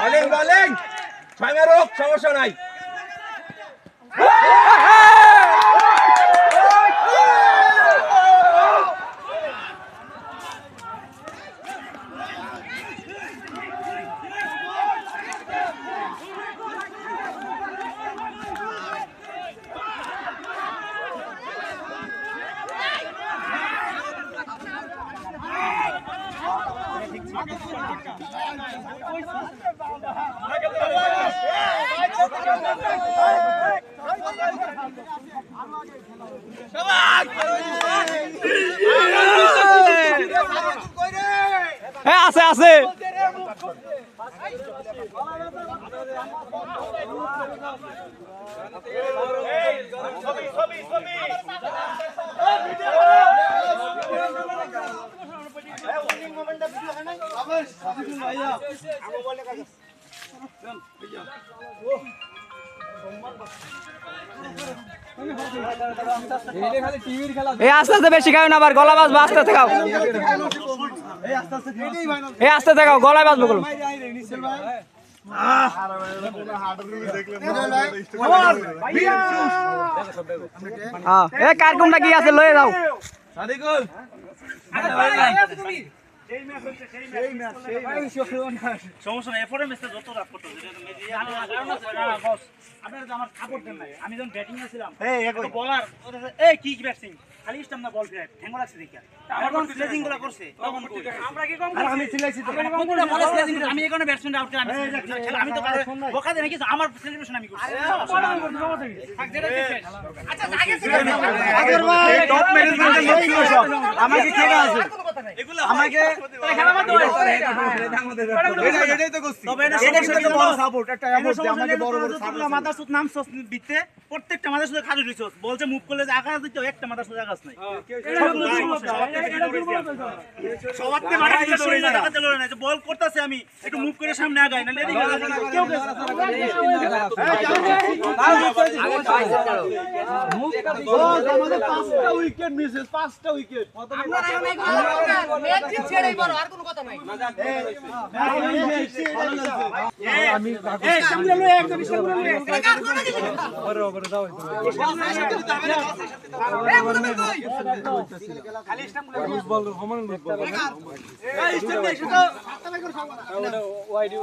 Bowling bowling ছয় রোগ সমস্যা নাই। আছে আছে আস্তে আস্তে বেশি খাও না, আবার গলা বাজবো, আস্তে আস্তে খাও, আস্তে আস্তে খাও, গলায় বাজবো। কার কোনটা কি আছে লয়ে যাও। সমস্যা নাই, এরপরে ম্যাচটা যত রাত করতে আমার সাপোর্ট দেন নাই। আমি যখন ব্যাটিং এ ছিলাম বলার কি ব্যাটিং খালি স্টাম না বল ফিরে ঠ্যাঙ্গো লাগছে দেখি আমার কোন স্লেজিং গুলো করছে তখন কই আমরা কি কম আর আমি সিলেক্ট কোনটা বলে স্লেজিং আমি এখানে ব্যাটসম্যান আউট আমি আমি তো বকা দেন কি আমার সেলিব্রেশন আমি করছি। আচ্ছা আগে আগের ভাই টপ ম্যানেজমেন্টের লোক ছিল সব আমাকে খেলা আছে এগুলো আমাকে খেলা বাদ দাও এটাই তো করছি তবে এটা সবচেয়ে বড় সাপোর্ট একটা অ্যাওয়ার্ড যে আমাকে বড় বড় সাপোর্ট মাদারসুদ নাম সস বিতে প্রত্যেকটা মাদারসুদ খালি দিছস বলছে মুভ করলে যে আকাশ দিতে একটা মাদারসুদ আকাশ নাই সবাইকে মারা দিতে দৌড়ে না টাকা চলে না যে বল করতেছে আমি একটু মুভ করে সামনে আগাই না এদিকে কেউ কেউ আমাদের 5টা উইকেট মিসেস 5টা উইকেট ম্যাচ ছেড়েই বড় আর কোনো কথা নাই আমি এই সামনে লো একদম সামনে লো বরাবর দাও খালি স্টাম্প লুজ বল হমান লুজ বল এই স্টাম্প এসে তো সাতটা করে খাওয়া ওটা ওয়াইডি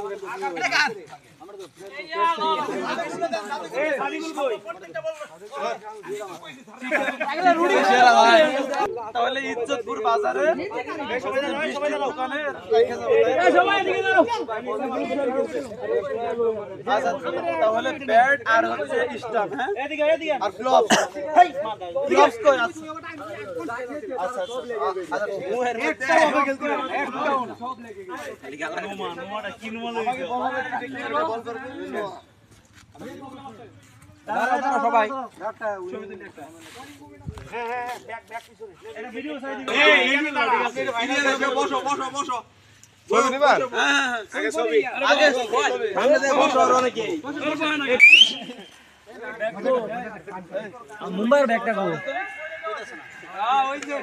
আমরা তো এই সাদিকুল কই প্রত্যেকটা বল আগলা রুডি শেরা ভাই তাহলে ইজ্জতপুর বাজারে সবাই দোকানে রাখা যাবে এই সবাই এদিকে দাও তাহলে ব্যাট আর হচ্ছে স্টাম্প হ্যাঁ এদিকে এদিকে আর গ্লোভস হেই গ্লোভস কই আছে আচ্ছা আচ্ছা মুহের একটা হবে খেলতে একটা সব লেগে গেছে খালি গালা নোমাটা কি নোমা লাগে বল করবে দাঁড়া সবাই একটা ছবি তুলি একটা হ্যাঁ হ্যাঁ ব্যাক ব্যাক পিছনে এটা ভিডিও সাইড দিও এই বসো বসো বসো ছবি নিবা হ্যাঁ আগে ছবি আগে সামনে দিয়ে বসো আর অনেকে মুম্বাইয়ের ব্যাগটা খাও ওই যে